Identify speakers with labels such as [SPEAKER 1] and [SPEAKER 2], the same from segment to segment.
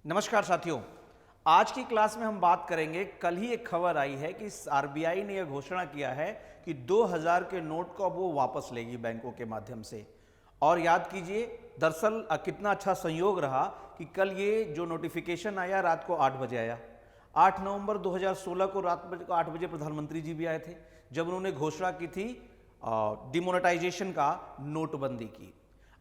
[SPEAKER 1] नमस्कार साथियों, आज की क्लास में हम बात करेंगे। कल ही एक खबर आई है कि आरबीआई ने यह घोषणा किया है कि 2000 के नोट को अब वो वापस लेगी बैंकों के माध्यम से। और याद कीजिए, दरअसल कितना अच्छा संयोग रहा कि कल ये जो नोटिफिकेशन आया रात को 8 बजे आया। 8 नवंबर 2016 को रात को 8 बजे प्रधानमंत्री जी भी आए थे जब उन्होंने घोषणा की थी डिमोनेटाइजेशन का, नोटबंदी की।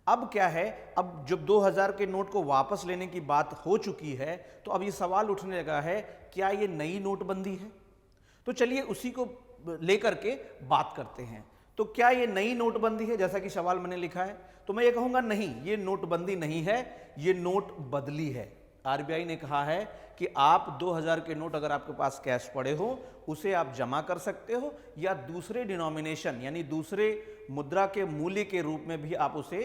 [SPEAKER 1] अब क्या है, अब जब 2000 के नोट को वापस लेने की बात हो चुकी है तो अब ये सवाल उठने लगा है, क्या ये नई नोटबंदी है? तो चलिए उसी को लेकर के बात करते हैं। तो क्या ये नई नोटबंदी है जैसा कि सवाल मैंने लिखा है? तो मैं ये कहूंगा नहीं, ये नोटबंदी नहीं है, ये नोट बदली है। आरबीआई ने कहा है कि आप 2000 के नोट अगर आपके पास कैश पड़े हो उसे आप जमा कर सकते हो, या दूसरे डिनोमिनेशन यानी दूसरे मुद्रा के मूल्य के रूप में भी आप उसे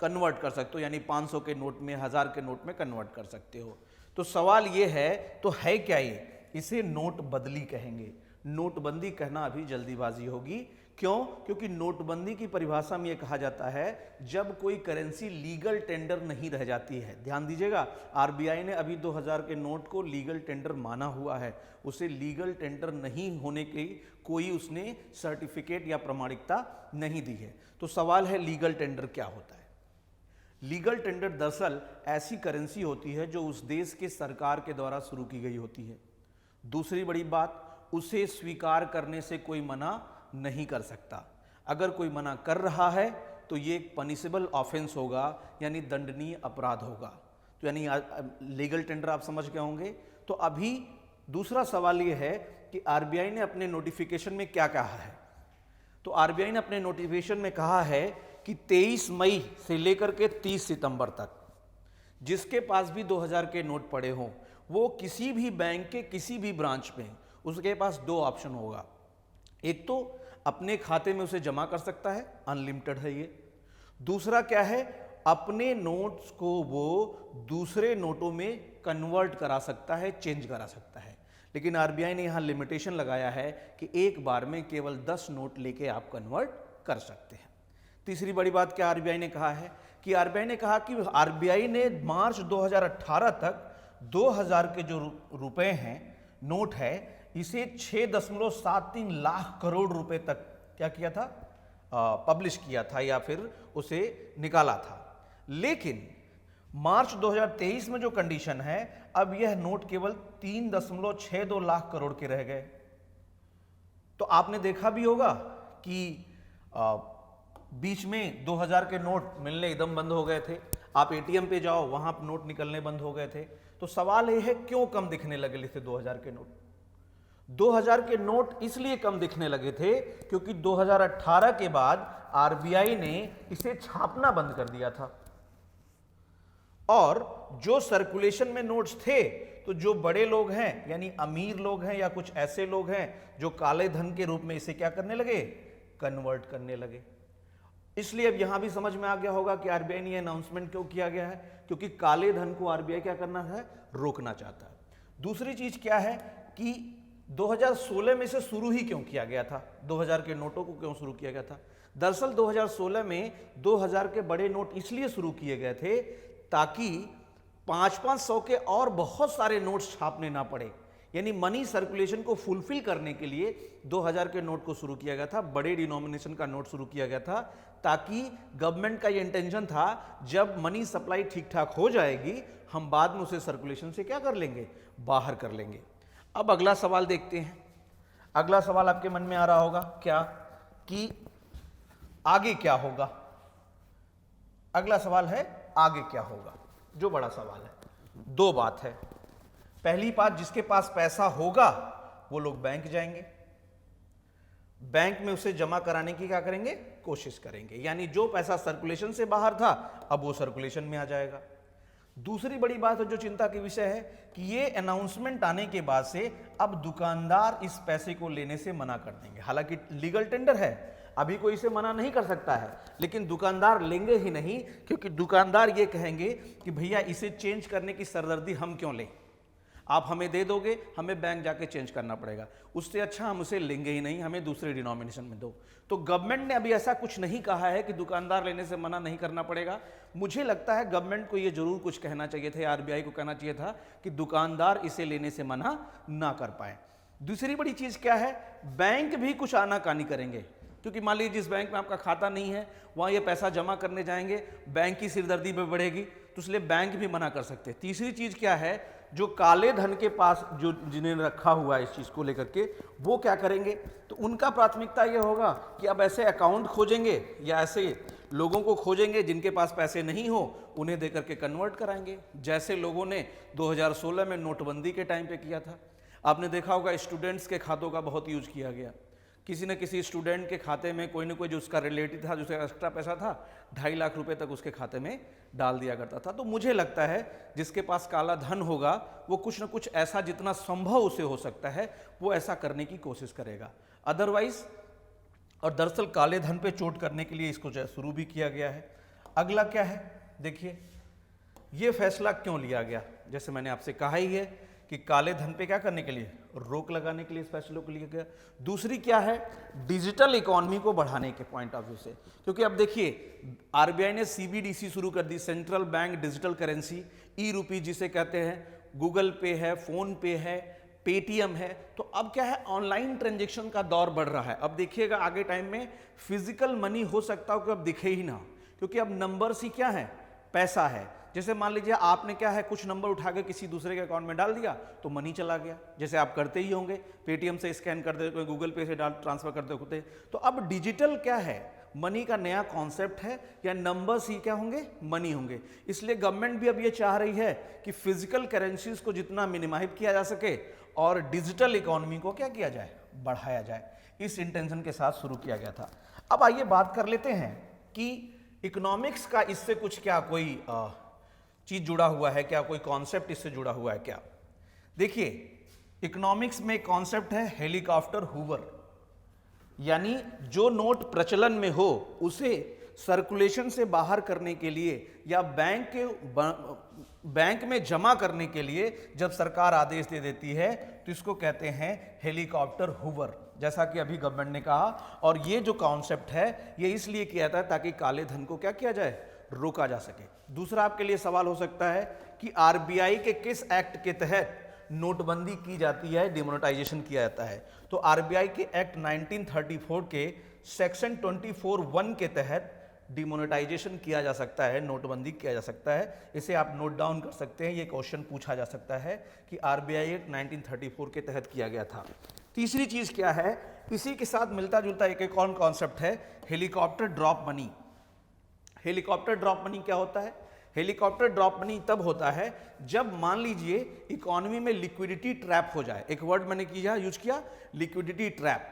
[SPEAKER 1] कन्वर्ट कर सकते हो, यानी 500 के नोट में, 1000 के नोट में कन्वर्ट कर सकते हो। तो सवाल ये है, तो है क्या ये? इसे नोट बदली कहेंगे। नोटबंदी कहना अभी जल्दीबाजी होगी। क्यों? क्योंकि नोटबंदी की परिभाषा में यह कहा जाता है जब कोई करेंसी लीगल टेंडर नहीं रह जाती है। ध्यान दीजिएगा, आरबीआई ने अभी 2000 के नोट को लीगल टेंडर माना हुआ है। उसे लीगल टेंडर नहीं होने की कोई उसने सर्टिफिकेट या प्रमाणिकता नहीं दी है। तो सवाल है, लीगल टेंडर क्या होता है? लीगल टेंडर दरअसल ऐसी करेंसी होती है जो उस देश के सरकार के द्वारा शुरू की गई होती है। दूसरी बड़ी बात, उसे स्वीकार करने से कोई मना नहीं कर सकता। अगर कोई मना कर रहा है तो ये एक पनिशेबल ऑफेंस होगा, यानी दंडनीय अपराध होगा। तो यानी लीगल टेंडर आप समझ गए होंगे। तो अभी दूसरा सवाल ये है कि आरबीआई ने अपने नोटिफिकेशन में क्या कहा है। तो आरबीआई ने अपने नोटिफिकेशन में कहा है कि 23 मई से लेकर के 30 सितंबर तक जिसके पास भी 2000 के नोट पड़े हों, वो किसी भी बैंक के किसी भी ब्रांच में, उसके पास दो ऑप्शन होगा। एक तो अपने खाते में उसे जमा कर सकता है, अनलिमिटेड है ये। दूसरा क्या है, अपने नोट्स को वो दूसरे नोटों में कन्वर्ट करा सकता है, चेंज करा सकता है। लेकिन आरबीआई ने यहां लिमिटेशन लगाया है कि एक बार में केवल 10 नोट लेके आप कन्वर्ट कर सकते हैं। तीसरी बड़ी बात क्या आरबीआई ने कहा है कि आरबीआई ने कहा कि आरबीआई ने मार्च 2018 तक 2000 के जो रुपए हैं, नोट है, इसे 6.73 लाख करोड़ रुपए तक क्या किया था, पब्लिश किया था या फिर उसे निकाला था। लेकिन मार्च 2023 में जो कंडीशन है, अब यह नोट केवल 3.62 लाख करोड़ के रह गए। तो आपने देखा भी होगा कि बीच में 2000 के नोट मिलने एकदम बंद हो गए थे। आप एटीएम पे जाओ, वहां नोट निकलने बंद हो गए थे। तो सवाल यह है, क्यों कम दिखने लगे थे 2000 के नोट? 2000 के नोट इसलिए कम दिखने लगे थे क्योंकि 2018 के बाद आरबीआई ने इसे छापना बंद कर दिया था। और जो सर्कुलेशन में नोट्स थे, तो जो बड़े लोग हैं यानी अमीर लोग हैं या कुछ ऐसे लोग हैं जो काले धन के रूप में इसे क्या करने लगे, कन्वर्ट करने लगे। इसलिए अब यहां भी समझ में आ गया होगा कि आरबीआई ने अनाउंसमेंट क्यों किया गया है, क्योंकि काले धन को आरबीआई क्या करना है, रोकना चाहता है। दूसरी चीज क्या है कि 2016 में से शुरू ही क्यों किया गया था, 2000 के नोटों को क्यों शुरू किया गया था? दरअसल 2016 में 2000 के बड़े नोट इसलिए शुरू किए गए थे ताकि 500-500 के और बहुत सारे नोट्स छापने ना पड़े। यानी मनी सर्कुलेशन को फुलफिल करने के लिए 2000 के नोट को शुरू किया गया था, बड़े डिनोमिनेशन का नोट शुरू किया गया था, ताकि गवर्नमेंट का ये इंटेंशन था जब मनी सप्लाई ठीक ठाक हो जाएगी, हम बाद में उसे सर्कुलेशन से क्या कर लेंगे, बाहर कर लेंगे। अब अगला सवाल देखते हैं। अगला सवाल आपके मन में आ रहा होगा क्या, कि आगे क्या होगा? अगला सवाल है आगे क्या होगा, जो बड़ा सवाल है। दो बात है। पहली बात, जिसके पास पैसा होगा वो लोग बैंक जाएंगे, बैंक में उसे जमा कराने की क्या करेंगे, कोशिश करेंगे। यानी जो पैसा सर्कुलेशन से बाहर था अब वो सर्कुलेशन में आ जाएगा। दूसरी बड़ी बात है जो चिंता की विषय है कि ये अनाउंसमेंट आने के बाद से अब दुकानदार इस पैसे को लेने से मना कर देंगे। हालांकि लीगल टेंडर है, अभी कोई इसे मना नहीं कर सकता है, लेकिन दुकानदार लेंगे ही नहीं, क्योंकि दुकानदार ये कहेंगे कि भैया इसे चेंज करने की सरदर्दी हम क्यों लें। आप हमें दे दोगे, हमें बैंक जाके चेंज करना पड़ेगा, उससे अच्छा हम उसे लेंगे ही नहीं, हमें दूसरे डिनोमिनेशन में दो। तो गवर्नमेंट ने अभी ऐसा कुछ नहीं कहा है कि दुकानदार लेने से मना नहीं करना पड़ेगा। मुझे लगता है गवर्नमेंट को ये जरूर कुछ कहना चाहिए था, आरबीआई को कहना चाहिए था कि दुकानदार इसे लेने से मना ना कर पाए। दूसरी बड़ी चीज क्या है, बैंक भी कुछ आनाकानी करेंगे, क्योंकि मान लीजिए जिस बैंक में आपका खाता नहीं है वहां ये पैसा जमा करने जाएंगे, बैंक की सिरदर्दी में बढ़ेगी, तो इसलिए बैंक भी मना कर सकते हैं। तीसरी चीज क्या है, जो काले धन के पास जो जिन्हें रखा हुआ है इस चीज को लेकर के, वो क्या करेंगे, तो उनका प्राथमिकता ये होगा कि अब ऐसे अकाउंट खोजेंगे या ऐसे लोगों को खोजेंगे जिनके पास पैसे नहीं हो, उन्हें देकर के कन्वर्ट कराएंगे, जैसे लोगों ने 2016 में नोटबंदी के टाइम पे किया था। आपने देखा होगा स्टूडेंट्स के खातों का बहुत यूज किया गया, किसी न किसी स्टूडेंट के खाते में कोई ना कोई जो उसका रिलेटिव था, जो उसका एक्स्ट्रा पैसा था, 2.5 लाख रुपए तक उसके खाते में डाल दिया करता था। तो मुझे लगता है जिसके पास काला धन होगा वो कुछ न कुछ ऐसा जितना संभव उसे हो सकता है वो ऐसा करने की कोशिश करेगा, अदरवाइज। और दरअसल काले धन पे चोट करने के लिए इसको शुरू भी किया गया है। अगला क्या है, देखिए ये फैसला क्यों लिया गया, जैसे मैंने आपसे कहा ही है कि काले धन पे क्या करने के लिए, रोक लगाने के लिए इस फैसले को लिया गया। दूसरी क्या है, डिजिटल इकोनॉमी को बढ़ाने के पॉइंट ऑफ व्यू से, क्योंकि अब देखिए आरबीआई ने सीबीडीसी शुरू कर दी, सेंट्रल बैंक डिजिटल करेंसी, ई रूपी जिसे कहते हैं, गूगल पे है, फोन पे है, पेटीएम है। तो अब क्या है, ऑनलाइन ट्रांजेक्शन का दौर बढ़ रहा है। अब देखिएगा आगे टाइम में फिजिकल मनी हो सकता हो कि अब दिखे ही ना, क्योंकि अब नंबर्स ही क्या है, पैसा है। जैसे मान लीजिए आपने क्या है, कुछ नंबर उठा के किसी दूसरे के अकाउंट में डाल दिया तो मनी चला गया, जैसे आप करते ही होंगे, पेटीएम से स्कैन कर देते, गूगल पे से ट्रांसफर करते होते। तो अब डिजिटल क्या है, मनी का नया कॉन्सेप्ट है, या नंबर्स ही क्या होंगे, मनी होंगे। इसलिए गवर्नमेंट भी अब ये चाह रही है कि फिजिकल करेंसीज को जितना मिनिमाइज किया जा सके और डिजिटल इकोनॉमी को क्या किया जाए, बढ़ाया जाए। इस इंटेंशन के साथ शुरू किया गया था। अब आइए बात कर लेते हैं कि इकोनॉमिक्स का इससे कुछ क्या कोई चीज जुड़ा हुआ है क्या, कोई कॉन्सेप्ट इससे जुड़ा हुआ है क्या। देखिए इकोनॉमिक्स में कॉन्सेप्ट है हेलीकॉप्टर हूवर, यानी जो नोट प्रचलन में हो उसे सर्कुलेशन से बाहर करने के लिए या बैंक में जमा करने के लिए जब सरकार आदेश दे देती है तो इसको कहते हैं हेलीकॉप्टर हूवर, जैसा कि अभी गवर्नमेंट ने कहा। और ये जो कॉन्सेप्ट है ये इसलिए किया जाता है ताकि काले धन को क्या किया जाए, रोका जा सके। दूसरा आपके लिए सवाल हो सकता है कि आरबीआई के किस एक्ट के तहत नोटबंदी की जाती है, डिमोनेटाइजेशन किया जाता है। तो आरबीआई के एक्ट 1934 के सेक्शन 24(1) के तहत डिमोनेटाइजेशन किया जा सकता है, नोटबंदी किया जा सकता है। इसे आप नोट डाउन कर सकते हैं, ये क्वेश्चन पूछा जा सकता है कि आरबीआई एक्ट 1934 के तहत किया गया था। तीसरी चीज क्या है, इसी के साथ मिलता जुलता एक और कॉन्सेप्ट है helicopter drop money. Helicopter drop money क्या होता है, हेलीकॉप्टर ड्रॉप मनी तब होता है जब मान लीजिए इकोनॉमी में लिक्विडिटी ट्रैप हो जाए। एक वर्ड मैंने किया यूज किया, लिक्विडिटी ट्रैप,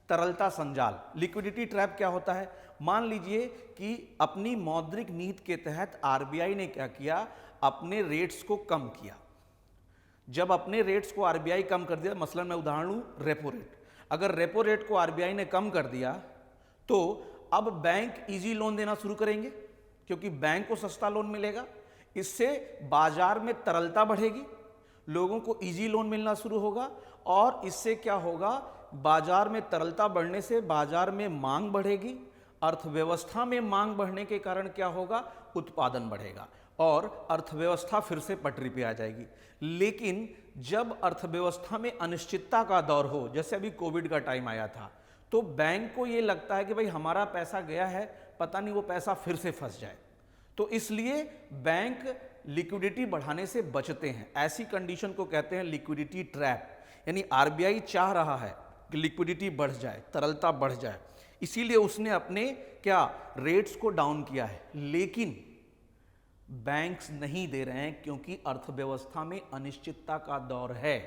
[SPEAKER 1] तरलता संजाल। लिक्विडिटी ट्रैप क्या होता है, मान लीजिए कि अपनी मौद्रिक नीति के तहत आरबीआई ने क्या किया, अपने रेट्स को कम किया। जब अपने रेट्स को आरबीआई कम कर दिया, मसलन मैं उदाहरण लूं रेपो रेट, अगर रेपो रेट को आरबीआई ने कम कर दिया तो अब बैंक इजी लोन देना शुरू करेंगे, क्योंकि बैंक को सस्ता लोन मिलेगा, इससे बाजार में तरलता बढ़ेगी, लोगों को इजी लोन मिलना शुरू होगा, और इससे क्या होगा, बाजार में तरलता बढ़ने से बाजार में मांग बढ़ेगी, अर्थव्यवस्था में मांग बढ़ने के कारण क्या होगा, उत्पादन बढ़ेगा और अर्थव्यवस्था फिर से पटरी पे आ जाएगी। लेकिन जब अर्थव्यवस्था में अनिश्चितता का दौर हो, जैसे अभी कोविड का टाइम आया था, तो बैंक को ये लगता है कि भाई हमारा पैसा गया है, पता नहीं वो पैसा फिर से फंस जाए, तो इसलिए बैंक लिक्विडिटी बढ़ाने से बचते हैं। ऐसी कंडीशन को कहते हैं लिक्विडिटी ट्रैप, यानी आरबीआई चाह रहा है कि लिक्विडिटी बढ़ जाए, तरलता बढ़ जाए, इसीलिए उसने अपने क्या रेट्स को डाउन किया है। लेकिन बैंक्स नहीं दे रहे हैं क्योंकि अर्थव्यवस्था में अनिश्चितता का दौर है।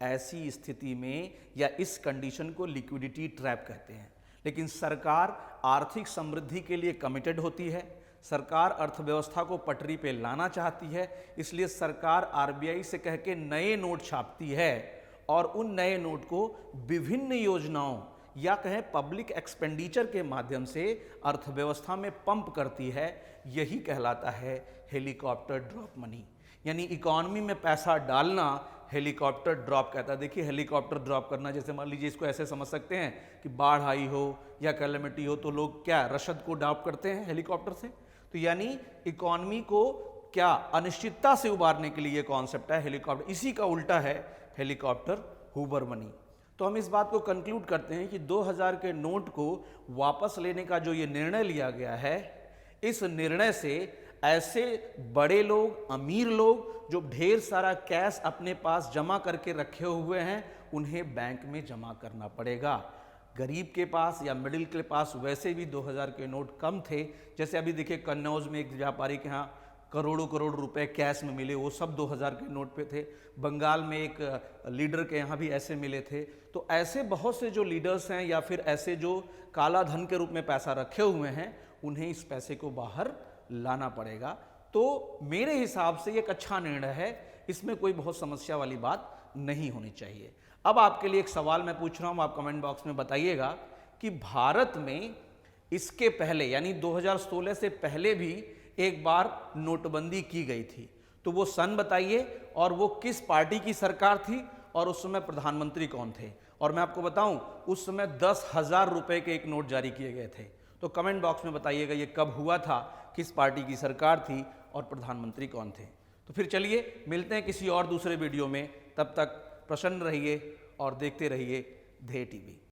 [SPEAKER 1] ऐसी स्थिति में या इस कंडीशन को लिक्विडिटी ट्रैप कहते हैं। लेकिन सरकार आर्थिक समृद्धि के लिए कमिटेड होती है, सरकार अर्थव्यवस्था को पटरी पे लाना चाहती है, इसलिए सरकार आरबीआई से कह के नए नोट छापती है और उन नए नोट को विभिन्न योजनाओं या कहें पब्लिक एक्सपेंडिचर के माध्यम से अर्थव्यवस्था में पंप करती है। यही कहलाता है हेलीकॉप्टर ड्रॉप मनी। यानी इकोनॉमी में पैसा डालना हेलीकॉप्टर ड्रॉप कहता है। देखिए हेलीकॉप्टर ड्रॉप करना, जैसे मान लीजिए इसको ऐसे समझ सकते हैं कि बाढ़ आई हो या कैलेमिटी हो तो लोग क्या रसद को ड्रॉप करते हैं हेलीकॉप्टर से। तो यानी इकोनॉमी को क्या अनिश्चितता से उबारने के लिए कॉन्सेप्ट है हेलीकॉप्टर, इसी का उल्टा है हेलीकॉप्टर हूबर मनी। तो हम इस बात को कंक्लूड करते हैं कि 2000 के नोट को वापस लेने का जो ये निर्णय लिया गया है, इस निर्णय से ऐसे बड़े लोग, अमीर लोग जो ढेर सारा कैश अपने पास जमा करके रखे हुए हैं, उन्हें बैंक में जमा करना पड़ेगा। गरीब के पास या मिडिल के पास वैसे भी 2000 के नोट कम थे। जैसे अभी देखिए कन्नौज में एक व्यापारी के यहाँ करोड़ों करोड़ रुपए कैश में मिले, वो सब 2000 के नोट पे थे। बंगाल में एक लीडर के यहाँ भी ऐसे मिले थे। तो ऐसे बहुत से जो लीडर्स हैं या फिर ऐसे जो काला धन के रूप में पैसा रखे हुए हैं, उन्हें इस पैसे को बाहर लाना पड़ेगा। तो मेरे हिसाब से एक अच्छा निर्णय है, इसमें कोई बहुत समस्या वाली बात नहीं होनी चाहिए। अब आपके लिए एक सवाल मैं पूछ रहा हूं, आप कमेंट बॉक्स में बताइएगा कि भारत में इसके पहले यानी 2016 से पहले भी एक बार नोटबंदी की गई थी, तो वो सन बताइए और वो किस पार्टी की सरकार थी और उस समय प्रधानमंत्री कौन थे। और मैं आपको बताऊं उस समय 10,000 रुपए के एक नोट जारी किए गए थे। तो कमेंट बॉक्स में बताइएगा ये कब हुआ था, किस पार्टी की सरकार थी और प्रधानमंत्री कौन थे। तो फिर चलिए मिलते हैं किसी और दूसरे वीडियो में, तब तक प्रसन्न रहिए और देखते रहिए धेय टीवी।